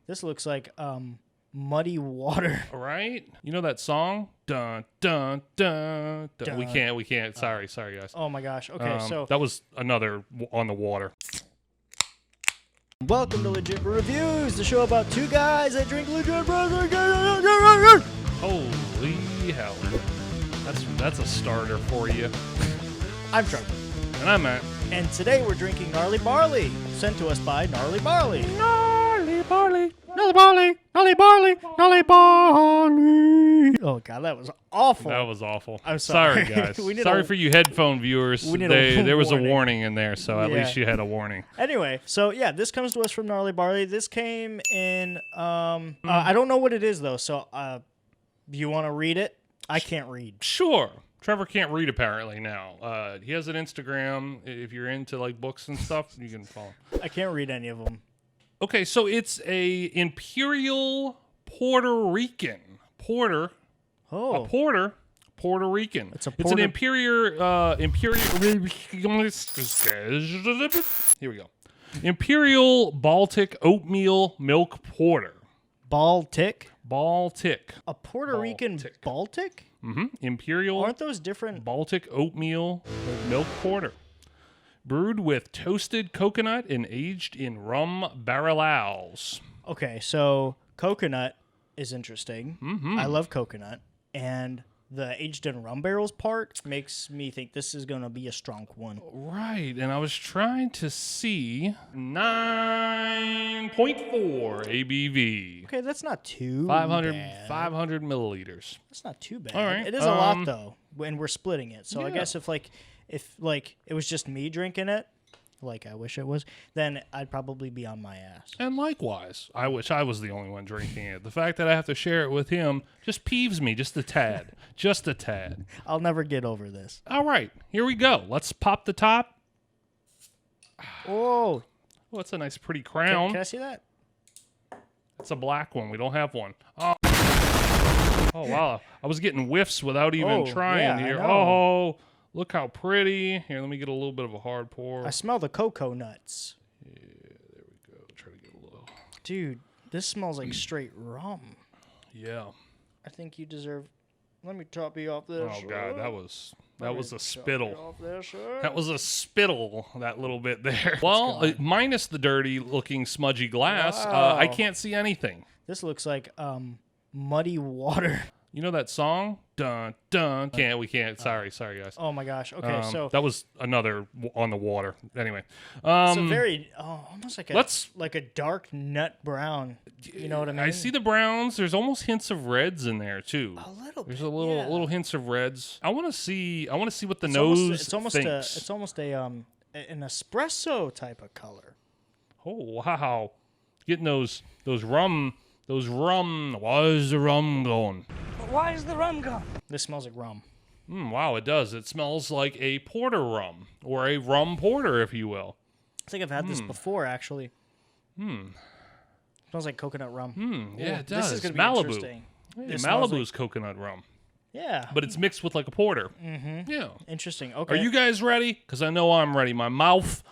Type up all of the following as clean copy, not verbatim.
This looks like muddy water. All right. You know that song? Dun, dun, dun, dun. Dun. We can't. Sorry, guys. Oh my gosh. Okay, so that was another on the water. welcome to Legit Brew Reviews, the show about two guys that drink legit brews. Holy hell. That's a starter for you. I'm Trevor. And I'm Matt. And today we're drinking Gnarly Barley, sent to us by Gnarly Barley. Gnarly Barley, Gnarly Barley, Gnarly Barley, Gnarly Barley. Oh god, that was awful. That was awful. I'm sorry. Guys. Sorry for you headphone viewers. There was a warning in there, so at least you had a warning. Anyway, so yeah, this comes to us from Gnarly Barley. This came in, I don't know what it is though, so you want to read it? I can't read. Sure. Trevor can't read apparently now. He has an Instagram. If you're into like books and stuff, you can follow. I can't read any of them. Okay, so it's a Imperial Porter Rican. Porter. Oh. A porter. Puerto Rican. It's an Imperial. Here we go. Imperial Baltic Oatmeal Milk Porter. Baltic? Baltic. A Puerto Rican Baltic? Mm-hmm. Imperial. Aren't those different? Baltic Oatmeal Milk Porter. Brewed with toasted coconut and aged in rum barrels. Okay, so coconut is interesting. Mm-hmm. I love coconut. And the aged in rum barrels part makes me think this is going to be a strong one. Right, and I was trying to see 9.4 ABV. Okay, that's not too 500 bad. 500 milliliters. That's not too bad. All right, It is a lot though, when we're splitting it. So I yeah. guess if it was just me drinking it, like I wish it was, then I'd probably be on my ass. And likewise, I wish I was the only one drinking it. The fact that I have to share it with him just peeves me just a tad. Just a tad. I'll never get over this. All right, here we go. Let's pop the top. Oh, Oh, that's a nice pretty crown. can I see that? It's a black one. We don't have one. Oh, wow. I was getting whiffs without even trying yeah, here. I know. Oh, look how pretty. Here, let me get a little bit of a hard pour. I smell the cocoa nuts. Yeah, there we go. Try to get a little. Dude, this smells like straight rum. Yeah. I think you deserve. Let me top you off this. Oh, God. That was a spittle. That That was a spittle, that little bit there. Well, minus the dirty looking smudgy glass, Wow. I can't see anything. This looks like muddy water. You know that song? Dun, dun. We can't. Sorry, guys. Oh my gosh. Okay, so that was another on the water. Anyway, it's a very almost like a dark nut brown. You know what I mean? I see the browns. There's almost hints of reds in there too. A little. There's bit, a little hints of reds. I want to see what the nose thinks. It's almost an espresso type of color. Oh wow, getting those rum. Why is the rum going? Why is the rum gone? This smells like rum. Wow, it does. It smells like a porter rum, or a rum porter, if you will. I think I've had this before, actually. Smells like coconut rum. Yeah, it does. This is going to be Malibu. interesting. Yeah, This smells Malibu's coconut rum, Yeah. but it's mixed with like a porter. Mm-hmm. Yeah. Interesting. Okay. Are you guys ready? Because I know I'm ready. My mouth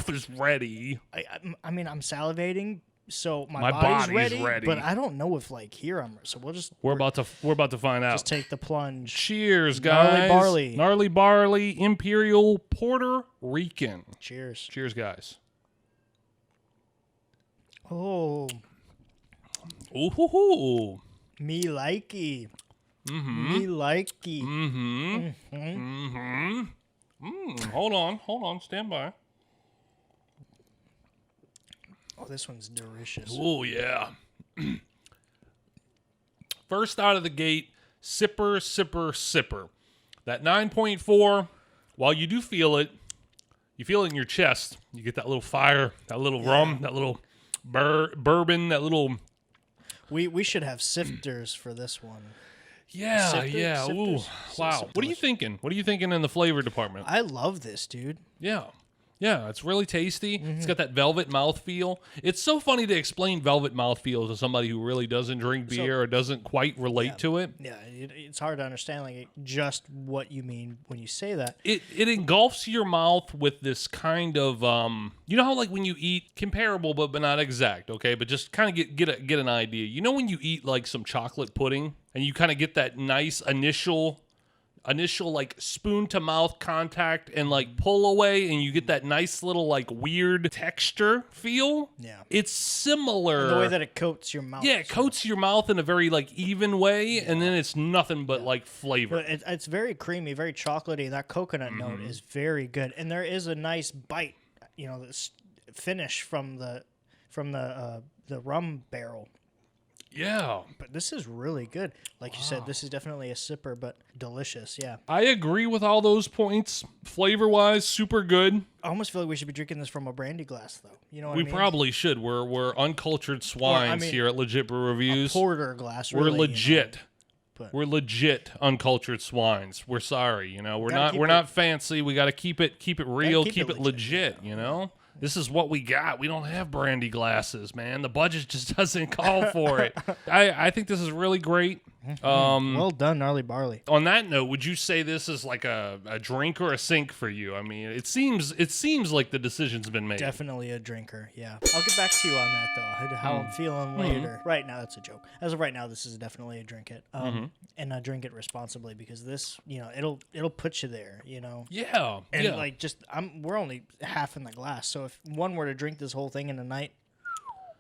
is ready. I mean, I'm salivating. So my body's body's ready, but I don't know if here I'm. So we're about to find out. just take the plunge. Cheers, guys! Gnarly Barley, Imperial Porter Rican. Cheers. Cheers, guys. Oh, Ooh. me likey. Mm-hmm. Me likey. Hold on. Stand by. Oh, this one's delicious. Oh yeah. First out of the gate, sipper. That 9.4. While you do feel it, you feel it in your chest. You get that little fire, that little rum, that little bourbon, that little. We should have sifters for this one. Yeah. Sifters? Ooh, wow. What are you thinking? What are you thinking in the flavor department? I love this, dude. Yeah. Yeah, it's really tasty. It's got that velvet mouthfeel. It's so funny to explain velvet mouthfeel to somebody who really doesn't drink beer or doesn't quite relate to it. Yeah, it's hard to understand like just what you mean when you say that. It engulfs your mouth with this kind of you know how like when you eat comparable but not exact, okay, but just kind of get an idea. You know when you eat like some chocolate pudding and you kind of get that nice initial like spoon to mouth contact and like pull away and you get that nice little like weird texture feel. Yeah. It's similar. And the way that it coats your mouth. Yeah, it coats your mouth in a very like even way and then it's nothing but like flavor. But it's very creamy, very chocolatey. That coconut note is very good. And there is a nice bite, you know, this finish from the rum barrel. Yeah. But this is really good. Like you said, this is definitely a sipper, but delicious, yeah. I agree with all those points. Flavor-wise, super good. I almost feel like we should be drinking this from a brandy glass, though. You know what I mean? We probably should. We're uncultured swines here at Legit Brew Reviews. A porter glass, We're really, legit. You know? We're legit uncultured swines. We're sorry, you know. We're not fancy. We got to keep it real, keep it legit, you know. This is what we got. We don't have brandy glasses, man. The budget just doesn't call for it. I think this is really great. Well done, Gnarly Barley. On that note, would you say this is like a drink or a sink for you? I mean, it seems like the decision's been made. Definitely a drinker, yeah. I'll get back to you on that, though, how I'm feeling later. Right now, that's a joke. As of right now, this is definitely a drink it. And I drink it responsibly because this, you know, it'll put you there, you know? Yeah. And like we're only half in the glass, so if one were to drink this whole thing in a night,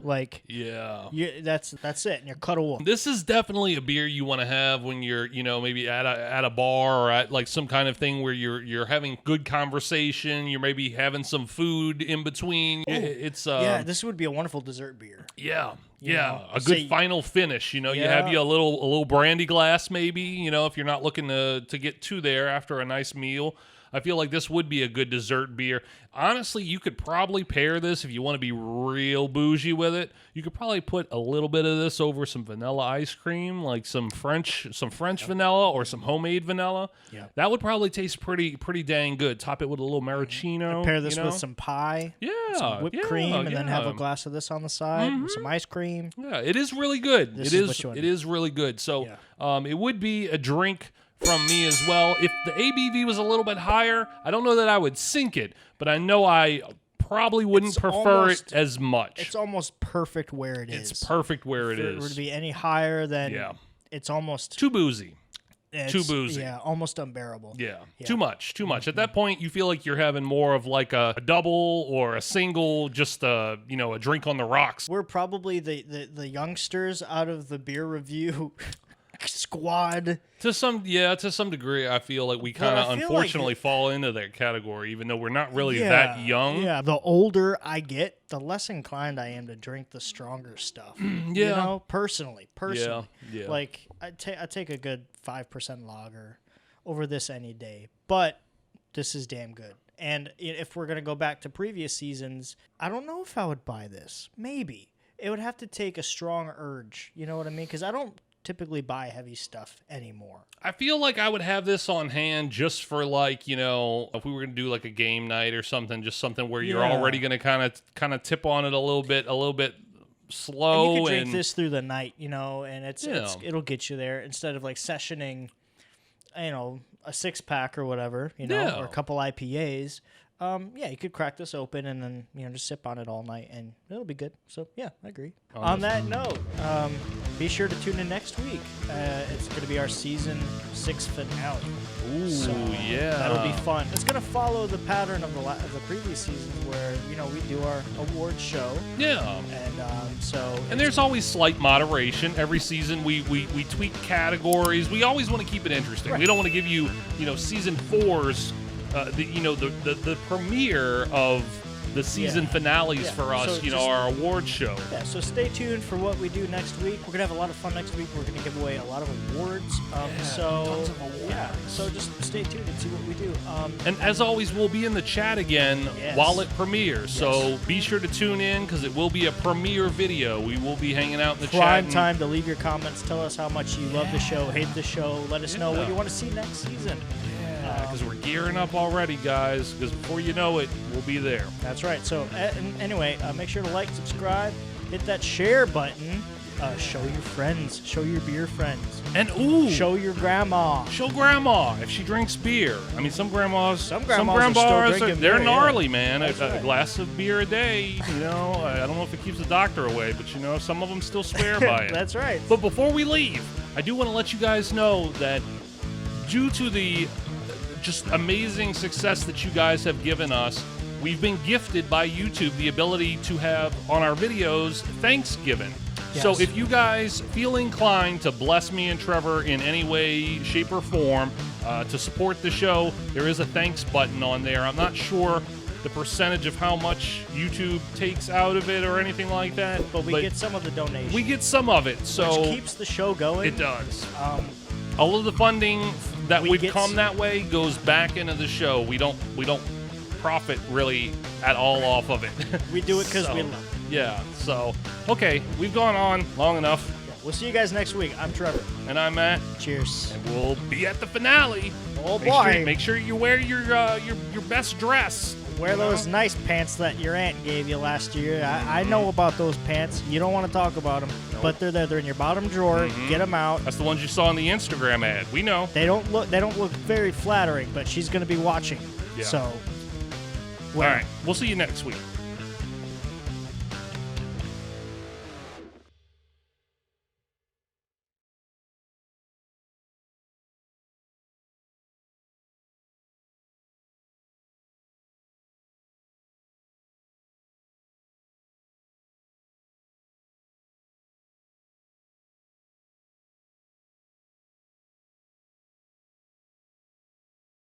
like that's it, and you're cut away. This is definitely a beer you want to have when you're, you know, maybe at a bar or at like some kind of thing where you're having good conversation. You're maybe having some food in between. It's this would be a wonderful dessert beer. Yeah. know, A good final finish. You know, you have a little brandy glass maybe. You know, if you're not looking to get to there after a nice meal. I feel like this would be a good dessert beer. Honestly, you could probably pair this if you want to be real bougie with it. You could probably put a little bit of this over some vanilla ice cream, like some French vanilla or some homemade vanilla. Yeah. That would probably taste pretty dang good. Top it with a little maraschino. Pair this you know? with some pie. Yeah. Some whipped cream, and then have a glass of this on the side with some ice cream. Yeah, it is really good. It is really good. So it would be a drink from me as well. If the ABV was a little bit higher, I don't know that I would sink it, but I know I probably wouldn't prefer it as much. It's almost perfect where it is. It's perfect where it is. If it were to be any higher, then it's almost too boozy. Too boozy. Yeah, almost unbearable. Yeah. Too much. At that point, you feel like you're having more of like a double or a single, just a drink on the rocks. We're probably the youngsters out of the beer review squad. To some degree, I feel like we kind of unfortunately fall into that category, even though we're not really that young. Yeah, the older I get, the less inclined I am to drink the stronger stuff. You know, personally. Yeah. Like I take a good 5% lager over this any day, but this is damn good. And if we're gonna go back to previous seasons, I don't know if I would buy this. Maybe it would have to take a strong urge. You know what I mean? Because I don't typically buy heavy stuff anymore. I feel like I would have this on hand just for like, you know, if we were gonna do like a game night or something, just something where you're already gonna kind of tip on it a little bit slow. And you can drink this through the night, you know, and it'll get you there instead of like sessioning, you know, a 6-pack or whatever, you know, or a couple IPAs. You could crack this open and then, you know, just sip on it all night and it'll be good. So, yeah, I agree. On that note, be sure to tune in next week. It's going to be our season 6 finale. Ooh, so, yeah. That'll be fun. It's going to follow the pattern of the previous seasons where, you know, we do our award show. Yeah. And there's always slight moderation. Every season we tweak categories. We always want to keep it interesting. Right. We don't want to give you, you know, season 4's the premiere of the season finales for us, so our award show. Yeah, so stay tuned for what we do next week. We're going to have a lot of fun next week. We're going to give away a lot of awards. Tons of awards. Yeah, so just stay tuned and see what we do. And as always, we'll be in the chat again while it premieres. So be sure to tune in because it will be a premiere video. We will be hanging out in the chat. Prime time to leave your comments. Tell us how much you love the show, hate the show. Let us know what you want to see next season. Because we're gearing up already, guys. Because before you know it, we'll be there. That's right. So anyway, make sure to like, subscribe, hit that share button. Show your friends. Show your beer friends. And show your grandma. Show grandma if she drinks beer. I mean, some grandmas are still drinking they're beer, gnarly, man. A right. glass of beer a day. You know, I don't know if it keeps the doctor away, but you know, some of them still swear by it. That's right. But before we leave, I do want to let you guys know that due to the just amazing success that you guys have given us, we've been gifted by YouTube the ability to have on our videos Thanksgiving. Yes. So if you guys feel inclined to bless me and Trevor in any way, shape, or form to support the show, there is a thanks button on there. I'm not sure the percentage of how much YouTube takes out of it or anything like that. But we get some of the donations. We get some of it. So which keeps the show going. It does. All of the funding that would come that way goes back into the show. We don't profit really at all off of it. We do it because we love it. Yeah, so, okay, we've gone on long enough. Yeah, we'll see you guys next week. I'm Trevor. And I'm Matt. Cheers. And we'll be at the finale. Oh, boy. Make sure you wear your best dress. Wear those nice pants that your aunt gave you last year. I know about those pants. You don't want to talk about them, but they're there. They're in your bottom drawer. Get them out. That's the ones you saw on the Instagram ad. We know. They don't look very flattering, but she's going to be watching. Yeah. So, all right. We'll see you next week.